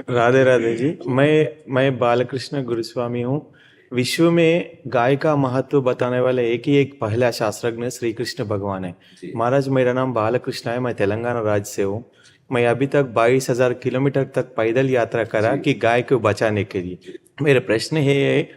राधे राधे जी। मैं बालकृष्ण गुरुस्वामी हूँ। विश्व में गाय का महत्व बताने वाले एक ही एक पहला शास्त्रज्ञ श्री कृष्ण भगवान है। महाराज, मेरा नाम बालकृष्ण है। मैं तेलंगाना राज्य से हूँ। मैं अभी तक 22,000 किलोमीटर तक पैदल यात्रा करा कि गाय को बचाने के लिए। मेरा प्रश्न है,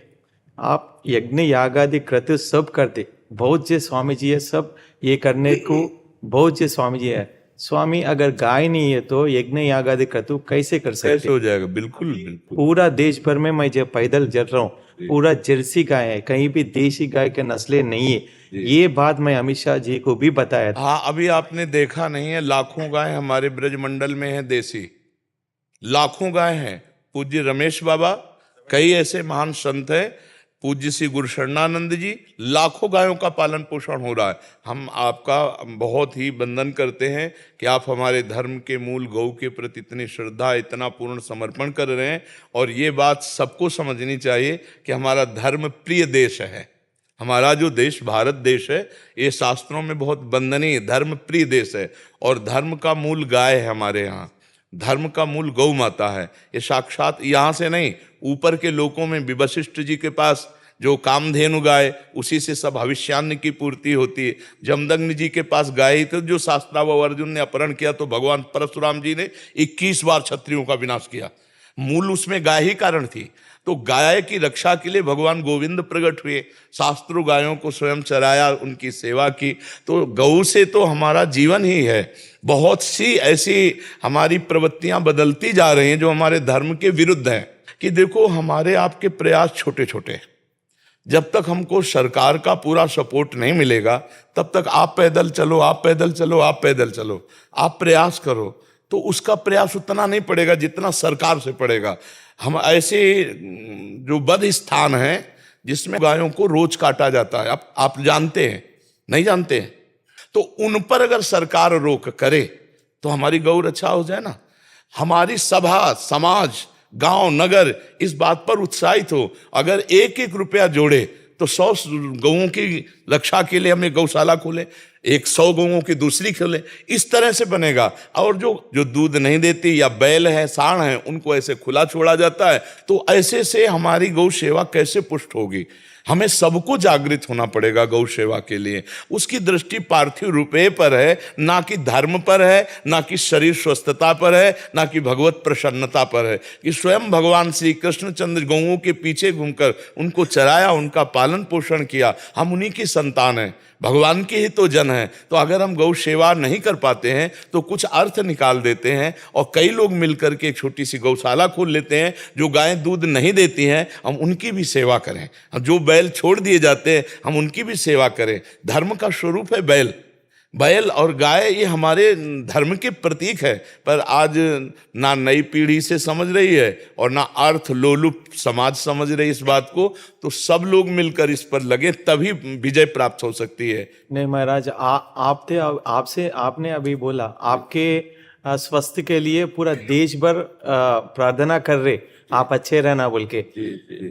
आप यज्ञ यागादि क्रतु सब करते, बहुत से स्वामी जी है, सब ये करने को बहुत से स्वामी जी है। स्वामी, अगर गाय नहीं है तो यज्ञ यागादि क्रतु कैसे कर सकते? कैसे हो जाएगा? बिल्कुल बिल्कुल। पूरा देश भर में मैं जब पैदल चल रहा हूँ, पूरा जर्सी गाय है, कहीं भी देशी गाय के नस्लें नहीं है। ये बात मैं अमित शाह जी को भी बताया था। हाँ, अभी आपने देखा नहीं है, लाखों गाय हमारे ब्रजमंडल में है देसी, लाखों गाय हैं। पूज्य रमेश बाबा, कई ऐसे महान संत हैं, पूज्य श्री गुरु शरणानंद जी, लाखों गायों का पालन पोषण हो रहा है। हम आपका बहुत ही वंदन करते हैं कि आप हमारे धर्म के मूल गौ के प्रति इतनी श्रद्धा, इतना पूर्ण समर्पण कर रहे हैं। और ये बात सबको समझनी चाहिए कि हमारा धर्म प्रिय देश है। हमारा जो देश भारत देश है, ये शास्त्रों में बहुत वंदनीय धर्म प्रिय देश है। और धर्म का मूल गाय है हमारे यहाँ, धर्म का मूल गौ माता है। ये साक्षात यहाँ से नहीं, ऊपर के लोकों में भी वशिष्ठ जी के पास जो कामधेनु गाय, उसी से सब भविष्यान्न की पूर्ति होती है। जमदग्नि जी के पास गाय तो जो शास्त्राव अर्जुन ने अपहरण किया तो भगवान परशुराम जी ने 21 बार क्षत्रियों का विनाश किया। मूल उसमें गाय ही कारण थी। तो गाय की रक्षा के लिए भगवान गोविंद प्रकट हुए, शास्त्रों गायों को स्वयं चराया, उनकी सेवा की। तो गौ से तो हमारा जीवन ही है। बहुत सी ऐसी हमारी प्रवृत्तियां बदलती जा रही हैं जो हमारे धर्म के विरुद्ध हैं। कि देखो, हमारे आपके प्रयास छोटे छोटे, जब तक हमको सरकार का पूरा सपोर्ट नहीं मिलेगा तब तक आप पैदल चलो, आप पैदल चलो, आप पैदल चलो, आप प्रयास करो, तो उसका प्रयास उतना नहीं पड़ेगा जितना सरकार से पड़ेगा। हम ऐसे जो बद स्थान हैं जिसमें गायों को रोज काटा जाता है, आप जानते हैं, नहीं जानते हैं, तो उन पर अगर सरकार रोक करे तो हमारी गौ रक्षा हो जाए ना। हमारी सभा, समाज, गांव, नगर इस बात पर उत्साहित हो, अगर एक एक रुपया जोड़े तो 100 गौओं की रक्षा के लिए हमें गौशाला खोले, 100 गौओं की दूसरी खोले, इस तरह से बनेगा। और जो जो दूध नहीं देती या बैल है, सांड है, उनको ऐसे खुला छोड़ा जाता है, तो ऐसे से हमारी गौ सेवा कैसे पुष्ट होगी? हमें सबको जागृत होना पड़ेगा गौ सेवा के लिए। उसकी दृष्टि पार्थिव रुपये पर है, ना कि धर्म पर है, ना कि शरीर स्वस्थता पर है, ना कि भगवत प्रसन्नता पर है। कि स्वयं भगवान श्री कृष्णचंद्र गौओं के पीछे घूमकर उनको चराया, उनका पालन पोषण किया। हम उन्हीं की संतान हैं, भगवान के ही तो जन हैं। तो अगर हम गौ सेवा नहीं कर पाते हैं तो कुछ अर्थ निकाल देते हैं और कई लोग मिलकर के एक छोटी सी गौशाला खोल लेते हैं। जो गायें दूध नहीं देती हैं हम उनकी भी सेवा करें, जो बैल छोड़ दिए जाते हैं हम उनकी भी सेवा करें। धर्म का स्वरूप है बैल, बैल और गाय, ये हमारे धर्म के प्रतीक है। पर आज ना नई पीढ़ी से समझ रही है और ना अर्थ लोलुप समाज समझ रही इस बात को। तो सब लोग मिलकर इस पर लगे, तभी विजय प्राप्त हो सकती है। नहीं महाराज, आपसे आपने अभी बोला आपके स्वास्थ्य के लिए पूरा देश भर प्रार्थना कर रहे, आप अच्छे रहना बोल के।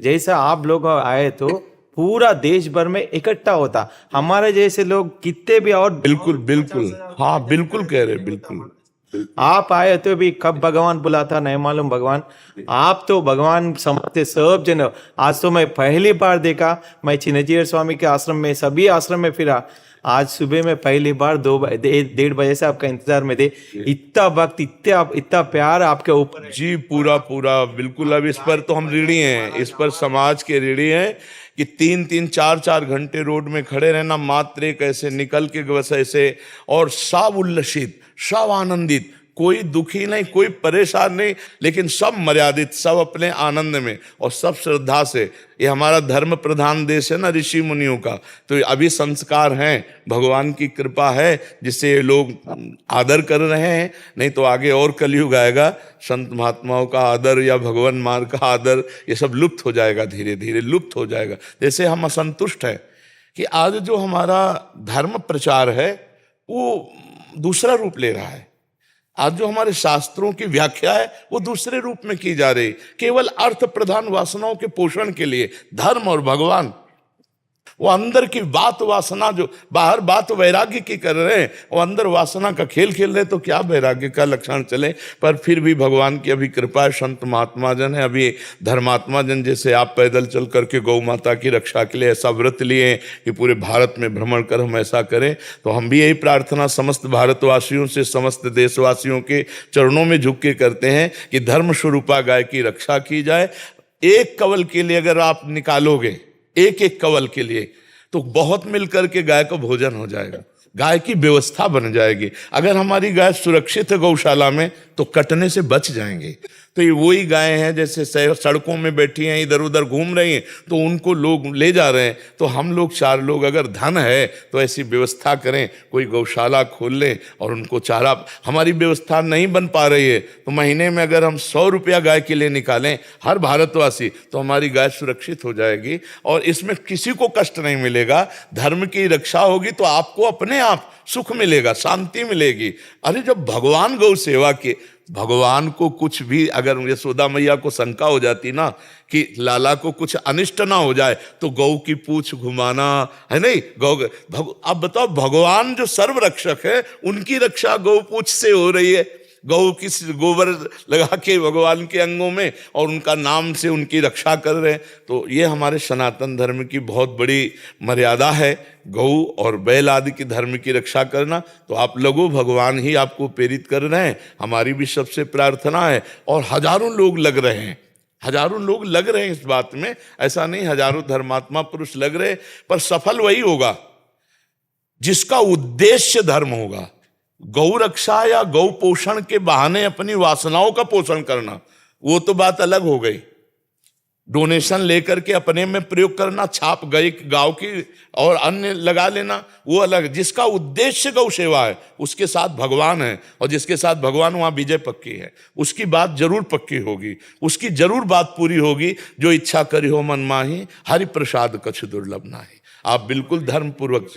जैसा आप लोग आए तो पूरा देश भर में इकट्ठा होता, हमारे जैसे लोग कितने भी और बिल्कुल बिल्कुल, हाँ बिल्कुल कह रहे, बिल्कुल। आप आए तो भी कब भगवान बुलाता नहीं मालूम। भगवान, आप तो भगवान समझते सब जन। आज तो मैं पहली बार देखा, मैं चिन्नजीयर स्वामी के आश्रम में, सभी आश्रम में फिरा, आज सुबह में पहली बार 1:30 बजे से आपका इंतजार में थे। इतना वक्त, इतना प्यार आपके ऊपर जी, पूरा पूरा बिल्कुल। अब इस पर तो हम ऋणी हैं, इस पर समाज के ऋणी हैं कि 3-3, 4-4 घंटे रोड में खड़े रहना, मात्र एक ऐसे निकल के बस ऐसे, और सब उल्लसित, सब आनंदित, कोई दुखी नहीं, कोई परेशान नहीं, लेकिन सब मर्यादित, सब अपने आनंद में और सब श्रद्धा से। ये हमारा धर्म प्रधान देश है ना, ऋषि मुनियों का। तो अभी संस्कार हैं, भगवान की कृपा है जिससे ये लोग आदर कर रहे हैं। नहीं तो आगे और कलयुग आएगा, संत महात्माओं का आदर या भगवान मार्ग का आदर, ये सब लुप्त हो जाएगा, धीरे धीरे लुप्त हो जाएगा। जैसे हम असंतुष्ट हैं कि आज जो हमारा धर्म प्रचार है वो दूसरा रूप ले रहा है। आज जो हमारे शास्त्रों की व्याख्या है वो दूसरे रूप में की जा रही, केवल अर्थ प्रधान वासनाओं के पोषण के लिए। धर्म और भगवान वो अंदर की बात वासना, जो बाहर बात वैराग्य की कर रहे हैं, वो अंदर वासना का खेल खेल रहे, तो क्या वैराग्य का लक्षण चले। पर फिर भी भगवान की अभी कृपा है, संत महात्मा जन है, अभी धर्मात्मा जन जैसे आप पैदल चल करके गौ माता की रक्षा के लिए ऐसा व्रत लिए कि पूरे भारत में भ्रमण कर हम ऐसा करें। तो हम भी यही प्रार्थना समस्त भारतवासियों से, समस्त देशवासियों के चरणों में झुक के करते हैं कि धर्म स्वरूपा गाय की रक्षा की जाए। एक कवल के लिए अगर आप निकालोगे, एक एक कवल के लिए, तो बहुत मिलकर के गाय को भोजन हो जाएगा, गाय की व्यवस्था बन जाएगी। अगर हमारी गाय सुरक्षित है गौशाला में तो कटने से बच जाएंगे। तो ये वही गाय हैं जैसे सड़कों में बैठी हैं, इधर उधर घूम रही हैं, तो उनको लोग ले जा रहे हैं। तो हम लोग 4 लोग अगर धन है तो ऐसी व्यवस्था करें, कोई गौशाला खोल लें और उनको चारा। हमारी व्यवस्था नहीं बन पा रही है तो महीने में अगर हम 100 रुपया गाय के लिए निकालें हर भारतवासी, तो हमारी गाय सुरक्षित हो जाएगी और इसमें किसी को कष्ट नहीं मिलेगा। धर्म की रक्षा होगी तो आपको अपने आप सुख मिलेगा, शांति मिलेगी। अरे जब भगवान गौ सेवा के, भगवान को कुछ भी अगर यशोदा मैया को शंका हो जाती ना कि लाला को कुछ अनिष्ट ना हो जाए, तो गौ की पूंछ घुमाना है नहीं, अब बताओ भगवान जो सर्व रक्षक है उनकी रक्षा गौ पूंछ से हो रही है। गौ की गोबर लगा के भगवान के अंगों में और उनका नाम से उनकी रक्षा कर रहे हैं। तो ये हमारे सनातन धर्म की बहुत बड़ी मर्यादा है, गौ और बैल आदि की धर्म की रक्षा करना। तो आप लोगों, भगवान ही आपको प्रेरित कर रहे हैं, हमारी भी सबसे प्रार्थना है। और हजारों लोग लग रहे हैं, हजारों लोग लग रहे हैं इस बात में, ऐसा नहीं हजारों धर्मात्मा पुरुष लग रहे, पर सफल वही होगा जिसका उद्देश्य धर्म होगा। गौ रक्षा या गौ पोषण के बहाने अपनी वासनाओं का पोषण करना, वो तो बात अलग हो गई। डोनेशन लेकर के अपने में प्रयोग करना, छाप गई गांव की और अन्य लगा लेना, वो अलग। जिसका उद्देश्य गौ सेवा है उसके साथ भगवान है, और जिसके साथ भगवान वहां विजय पक्की है, उसकी बात जरूर पक्की होगी, उसकी जरूर बात पूरी होगी। जो इच्छा करी हो मन माही, हरि प्रसाद कछु दुर्लभ नाही। आप बिल्कुल धर्म पूर्वक